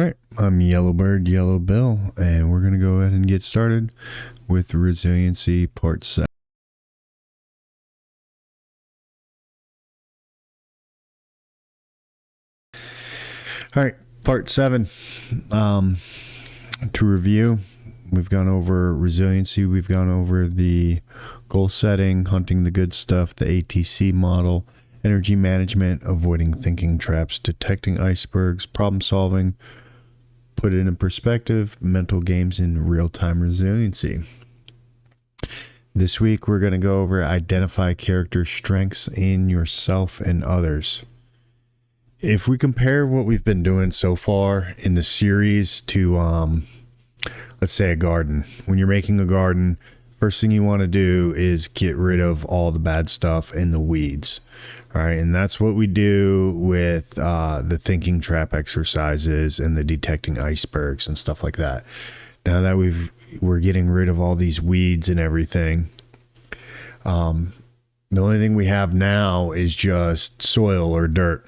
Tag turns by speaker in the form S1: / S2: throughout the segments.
S1: All right, I'm Yellowbird, Yellow Bill, and we're going to go ahead and get started with Resiliency Part 7. All right, Part 7. To review, we've gone over resiliency, we've gone over the goal setting, hunting the good stuff, the ATC model, energy management, avoiding thinking traps, detecting icebergs, problem solving, put it in perspective, mental games, and real-time resiliency. This week, we're going to go over identify character strengths in yourself and others. If we compare what we've been doing so far in the series to, let's say, a garden. When you're making a garden, first thing you want to do is get rid of all the bad stuff and the weeds. All right, and that's what we do with the thinking trap exercises and the detecting icebergs and stuff like that. Now that we're getting rid of all these weeds and everything, the only thing we have now is just soil or dirt.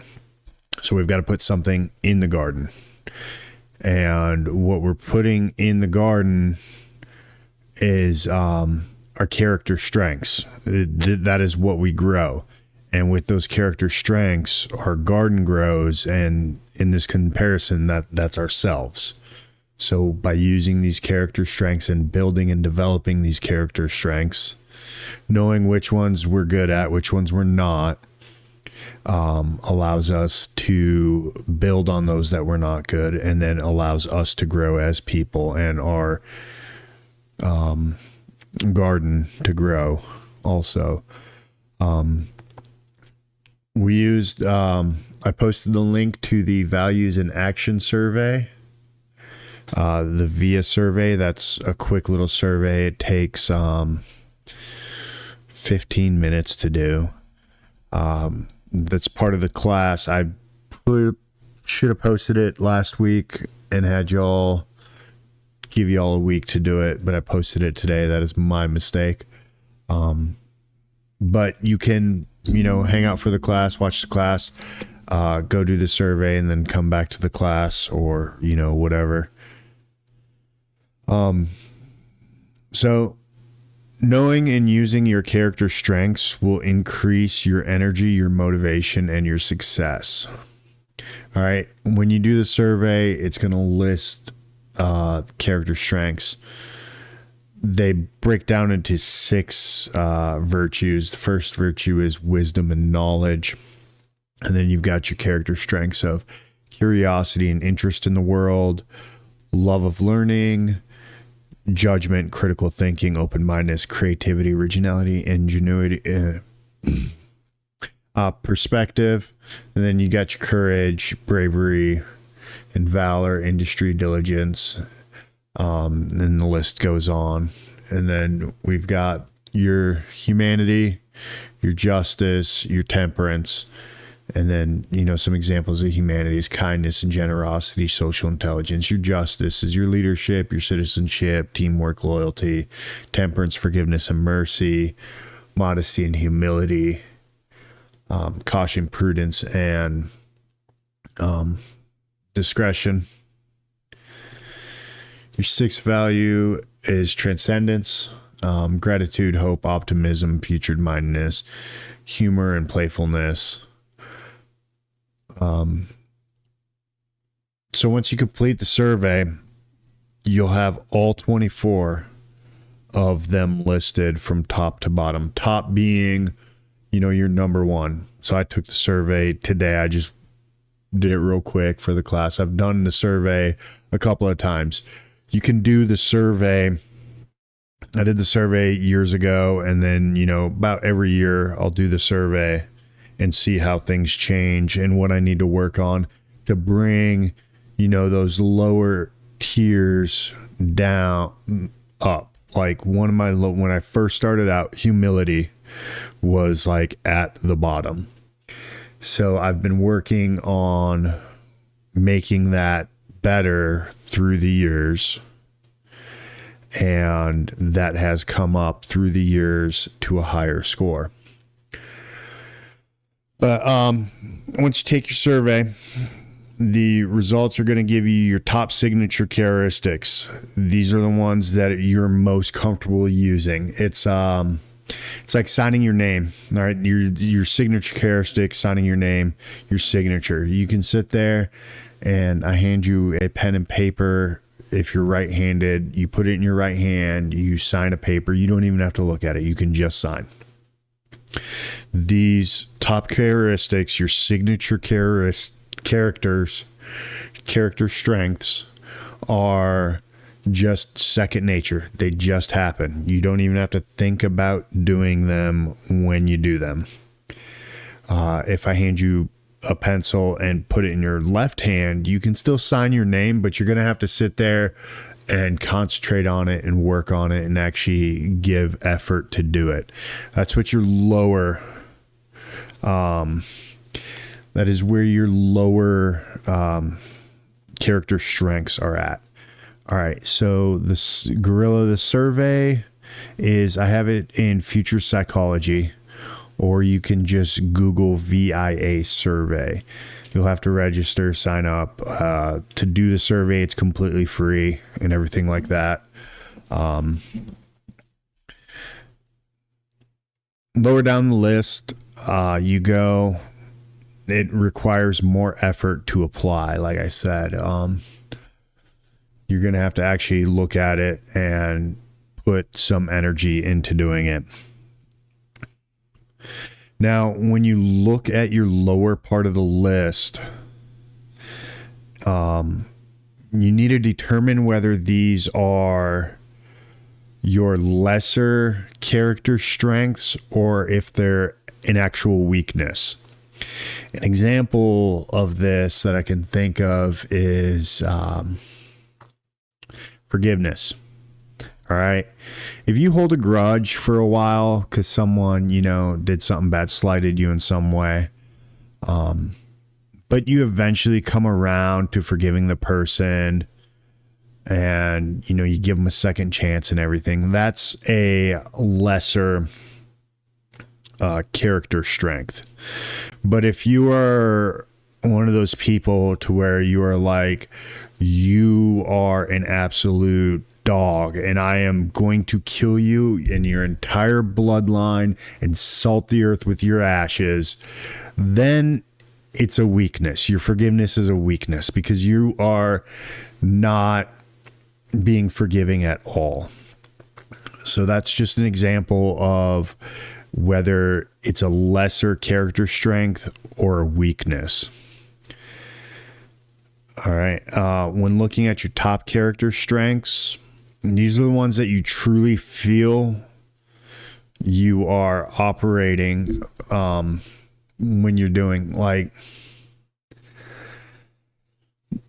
S1: So we've got to put something in the garden. And what we're putting in the garden is our character strengths. That is what we grow. And with those character strengths, our garden grows. And in this comparison, that's ourselves. So by using these character strengths and building and developing these character strengths, knowing which ones we're good at, which ones we're not, allows us to build on those that we're not good, and then allows us to grow as people and our garden to grow also. We used, I posted the link to the values and action survey, the VIA survey. That's a quick little survey. It takes 15 minutes to do. That's part of the class. I should have posted it last week and had give y'all a week to do it, but I posted it today. That is my mistake. But you can, hang out for the class, watch the class, go do the survey, and then come back to the class or, whatever. So knowing and using your character strengths will increase your energy, your motivation, and your success. All right. When you do the survey, it's going to list character strengths. They break down into 6 virtues. The first virtue is wisdom and knowledge. And then you've got your character strengths of curiosity and interest in the world, love of learning, judgment, critical thinking, open-mindedness, creativity, originality, ingenuity, perspective. And then you got your courage, bravery, and valor, industry, diligence. And the list goes on. And then we've got your humanity, your justice, your temperance. And then, some examples of humanity is kindness and generosity, social intelligence. Your justice is your leadership, your citizenship, teamwork, loyalty, temperance, forgiveness, and mercy, modesty and humility, caution, prudence, and discretion. Your 6th value is transcendence, gratitude, hope, optimism, future-mindedness, humor, and playfulness. So once you complete the survey, you'll have all 24 of them listed from top to bottom. Top being, your number one. So I took the survey today. I just did it real quick for the class. I've done the survey a couple of times. You can do the survey. I did the survey years ago, and then, about every year I'll do the survey and see how things change and what I need to work on to bring, those lower tiers down, up. Like when I first started out, humility was like at the bottom. So I've been working on making that better through the years. And that has come up through the years to a higher score. But once you take your survey, The results are going to give you your top signature characteristics. These are the ones that you're most comfortable using. It's like signing your name. All right, your signature characteristics, signing your name, your signature. You can sit there, and I hand you a pen and paper. If you're right-handed, you put it in your right hand. You sign a paper. You don't even have to look at it. You can just sign. These top characteristics, your signature character strengths, are just second nature. They just happen. You don't even have to think about doing them when you do them. If I hand you a pencil and put it in your left hand, you can still sign your name, but you're going to have to sit there and concentrate on it and work on it and actually give effort to do it. That's what your lower, that is where your lower character strengths are at. All right, so this Gorilla, the survey is, I have it in Future Psychology, or you can just Google VIA survey. You'll have to register, sign up. To do the survey, it's completely free and everything like that. Lower down the list, you go. It requires more effort to apply, like I said. You're going to have to actually look at it and put some energy into doing it. Now, when you look at your lower part of the list, you need to determine whether these are your lesser character strengths or if they're an actual weakness. An example of this that I can think of is forgiveness. All right. If you hold a grudge for a while because someone, did something bad, slighted you in some way, but you eventually come around to forgiving the person and, you give them a second chance and everything, that's a lesser character strength. But if you are one of those people to where you are like, you are an absolute dog and I am going to kill you and your entire bloodline and salt the earth with your ashes, then it's a weakness. Your forgiveness is a weakness because you are not being forgiving at all. So that's just an example of whether it's a lesser character strength or a weakness. All right. When looking at your top character strengths, these are the ones that you truly feel you are operating when you're doing, like,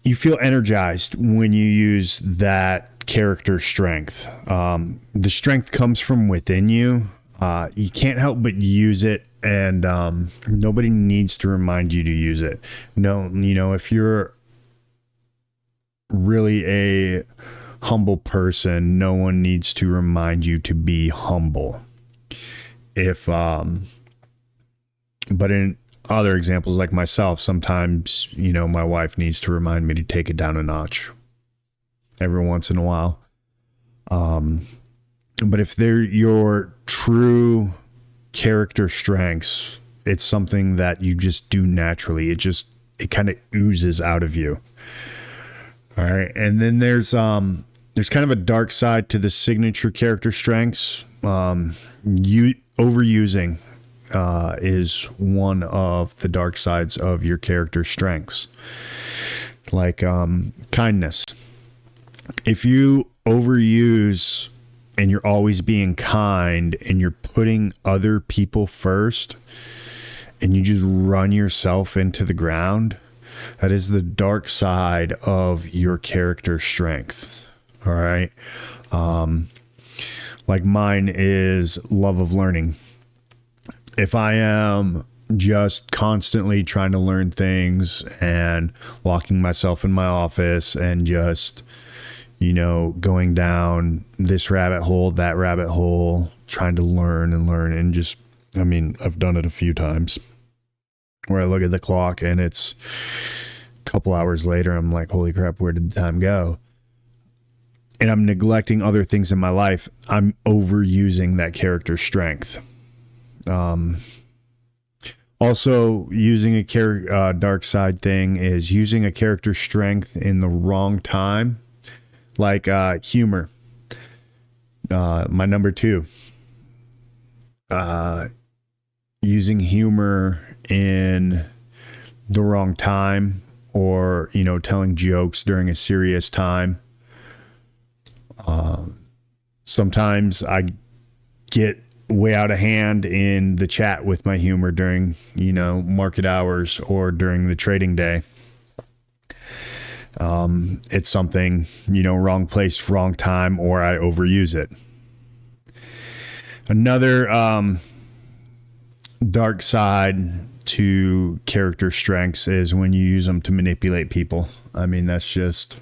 S1: you feel energized when you use that character strength. The strength comes from within you. You can't help but use it, and nobody needs to remind you to use it. No, if you're really a humble person, no one needs to remind you to be humble. But in other examples, like myself, sometimes, my wife needs to remind me to take it down a notch every once in a while. But if they're your true character strengths, it's something that you just do naturally. It kind of oozes out of you. All right. And then there's kind of a dark side to the signature character strengths. Overusing is one of the dark sides of your character strengths. Like kindness. If you overuse and you're always being kind and you're putting other people first and you just run yourself into the ground, that is the dark side of your character strength. All right. Like mine is love of learning. If I am just constantly trying to learn things and locking myself in my office and just, going down this rabbit hole, that rabbit hole, trying to learn and just, I've done it a few times where I look at the clock and it's couple hours later, I'm like, holy crap, where did the time go? And I'm neglecting other things in my life. I'm overusing that character strength. Also, using a dark side thing is using a character strength in the wrong time, like humor. My number 2. Using humor in the wrong time, or, you know, telling jokes during a serious time. Sometimes I get way out of hand in the chat with my humor during, you know, market hours or during the trading day. It's something, you know, wrong place, wrong time, or I overuse it. Another dark side to character strengths is when you use them to manipulate people. I mean, that's just,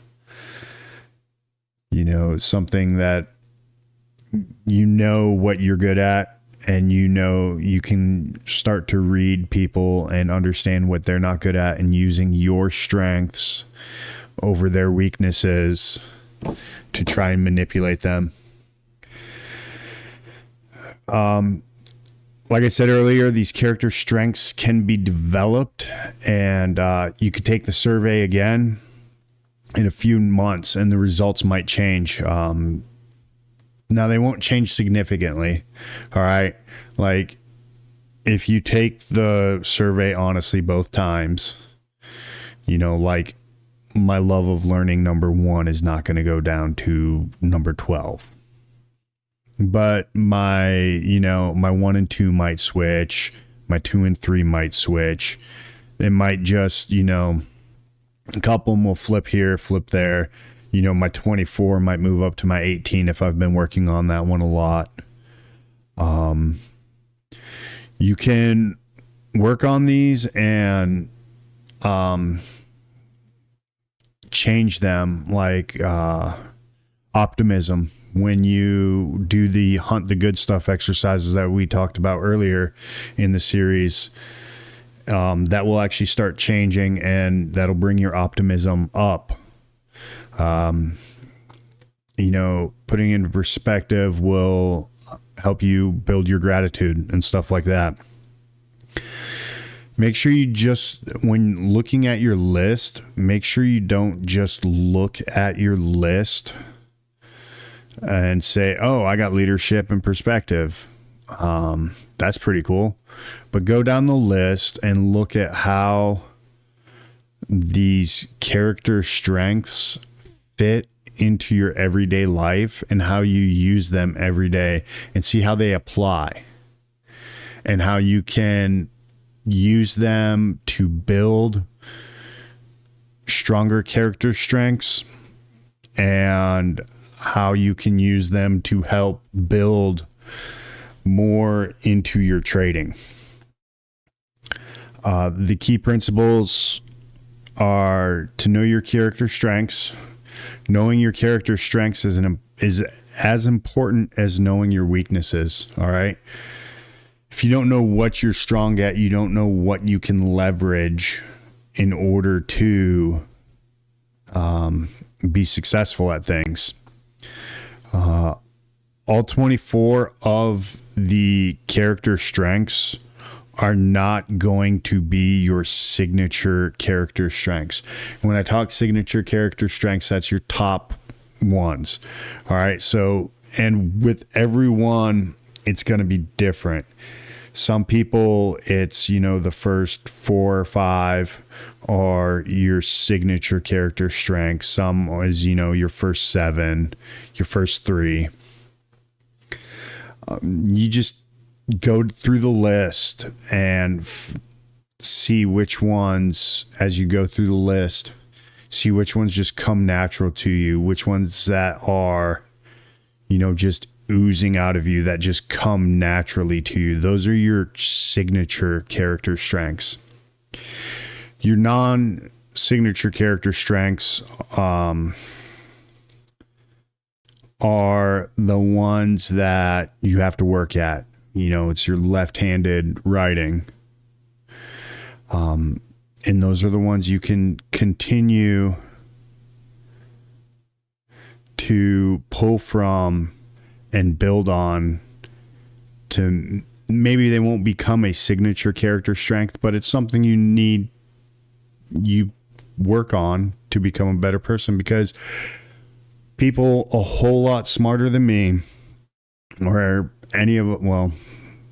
S1: you know, something that you know what you're good at, and you know you can start to read people and understand what they're not good at, and using your strengths over their weaknesses to try and manipulate them. Like I said earlier, these character strengths can be developed, and you could take the survey again in a few months and the results might change. Now, they won't change significantly. All right. Like, if you take the survey honestly both times, you know, like, my love of learning number 1 is not going to go down to number 12. But my, you know, my 1 and 2 might switch. My 2 and 3 might switch. It might just, you know, a couple of them will flip here, flip there. You know, my 24 might move up to my 18 if I've been working on that one a lot. You can work on these and change them, like optimism. When you do the hunt the good stuff exercises that we talked about earlier in the series, that will actually start changing, and that'll bring your optimism up. You know, putting into perspective will help you build your gratitude and stuff like that. Make sure you just, when looking at your list, make sure you don't just look at your list and say, oh, I got leadership and perspective. That's pretty cool. But go down the list and look at how these character strengths fit into your everyday life and how you use them every day, and see how they apply and how you can use them to build stronger character strengths, and how you can use them to help build more into your trading. The key principles are to know your character strengths. Knowing your character strengths is as important as knowing your weaknesses. All right. If you don't know what you're strong at, you don't know what you can leverage in order to be successful at things. All 24 of the character strengths are not going to be your signature character strengths. When I talk signature character strengths, that's your top ones. All right. So, and with everyone, it's going to be different. Some people, it's, you know, the first 4 or 5 are your signature character strengths. Some is, you know, your first 7, your first 3. You just go through the list and see which ones, as you go through the list, see which ones just come natural to you, which ones that are, you know, just oozing out of you, that just come naturally to you. Those are your signature character strengths. Your non-signature character strengths are the ones that you have to work at. You know, it's your left-handed writing. And those are the ones you can continue to pull from and build on. To maybe they won't become a signature character strength, but it's something you work on to become a better person, because people a whole lot smarter than me, or any of, well,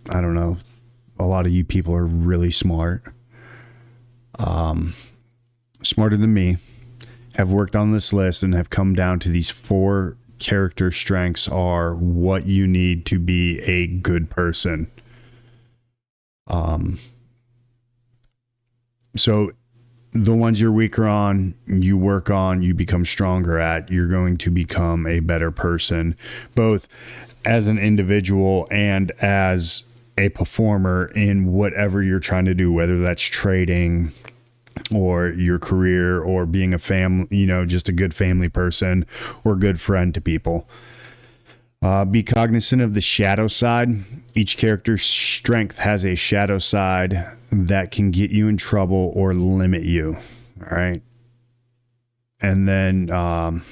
S1: I don't know, a lot of you people are really smart, smarter than me, have worked on this list and have come down to these 4 character strengths are what you need to be a good person. So the ones you're weaker on, you work on, you become stronger at, you're going to become a better person, both as an individual and as a performer in whatever you're trying to do, whether that's trading or your career or being a family, just a good family person or good friend to people. Be cognizant of the shadow side. Each character's strength has a shadow side that can get you in trouble or limit you. All right. And then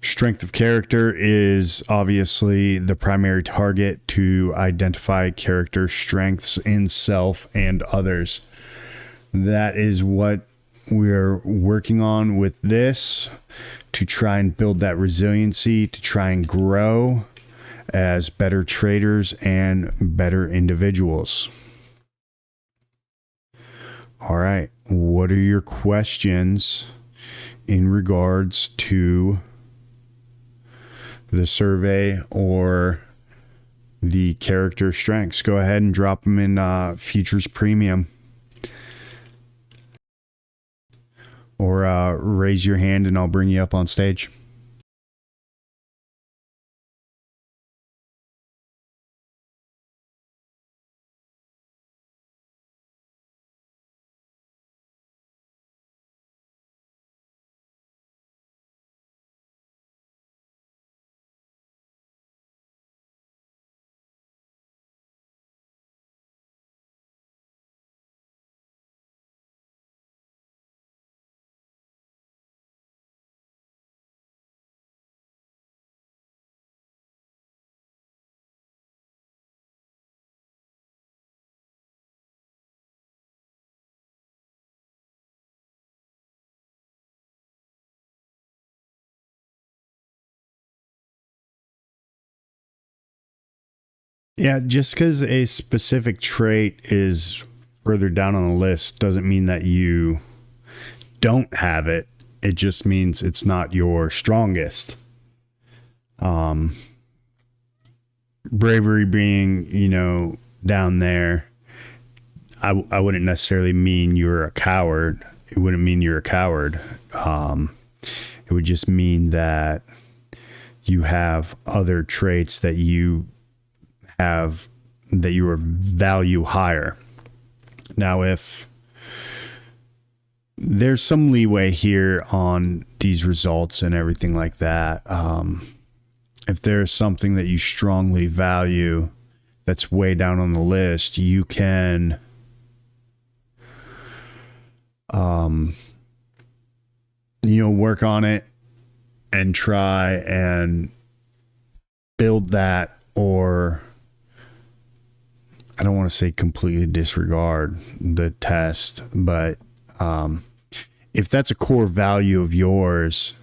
S1: strength of character is obviously the primary target to identify character strengths in self and others. That is what we're working on with this, to try and build that resiliency, to try and grow as better traders and better individuals. All right. What are your questions in regards to the survey or the character strengths? Go ahead and drop them in Futures Premium. Or raise your hand and I'll bring you up on stage. Yeah, just because a specific trait is further down on the list doesn't mean that you don't have it. It just means it's not your strongest. Bravery being, down there, I wouldn't necessarily mean you're a coward. It wouldn't mean you're a coward. It would just mean that you have other traits that you value higher. Now, if there's some leeway here on these results and everything like that, if there's something that you strongly value that's way down on the list, you can work on it and try and build that, or I don't want to say completely disregard the test, but if that's a core value of yours,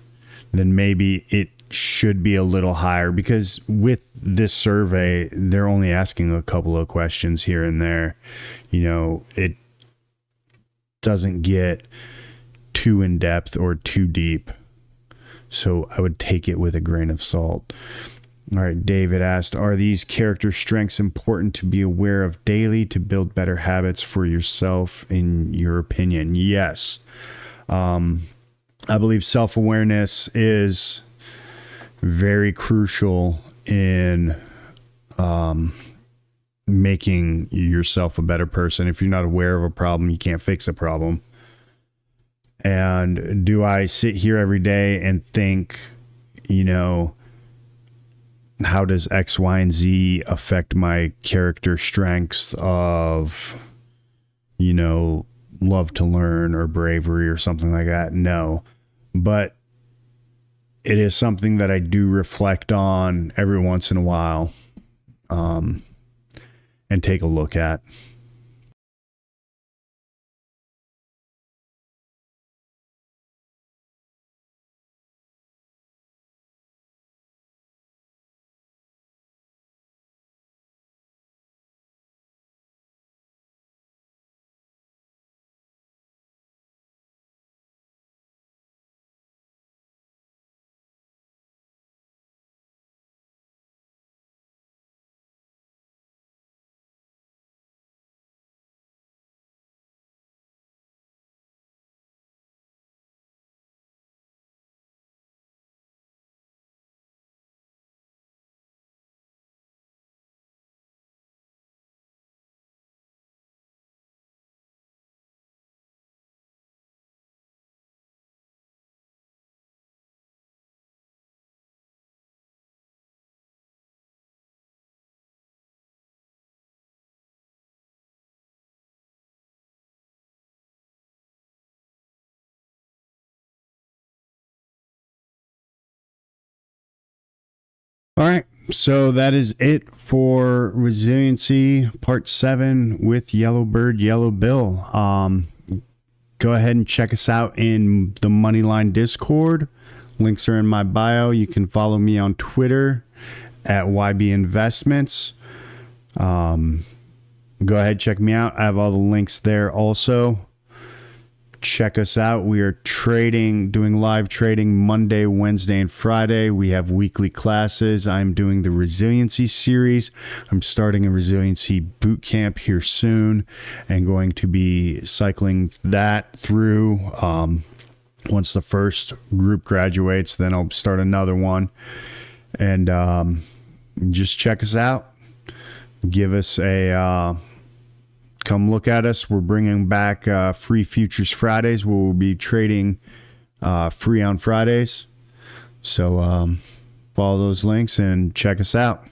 S1: then maybe it should be a little higher, because with this survey, they're only asking a couple of questions here and there. It doesn't get too in depth or too deep. So I would take it with a grain of salt. All right, David asked, are these character strengths important to be aware of daily to build better habits for yourself, in your opinion? Yes. I believe self-awareness is very crucial in making yourself a better person. If you're not aware of a problem, you can't fix a problem. And do I sit here every day and think, how does X, Y, and Z affect my character strengths of, love to learn or bravery or something like that. No. But it is something that I do reflect on every once in a while, and take a look at. All right. So that is it for Resiliency Part 7 with Yellowbird, Yellow Bill. Go ahead and check us out in the Moneyline Discord. Links are in my bio. You can follow me on Twitter at YB Investments. Go ahead, check me out. I have all the links there also. Check us out. We are doing live trading Monday, Wednesday, and Friday. We have weekly classes. I'm doing the Resiliency series. I'm starting a Resiliency boot camp here soon and going to be cycling that through. Once the first group graduates, then I'll start another one. And just check us out. Give us a... come look at us. We're bringing back free Futures Fridays. We'll be trading free on Fridays. So follow those links and check us out.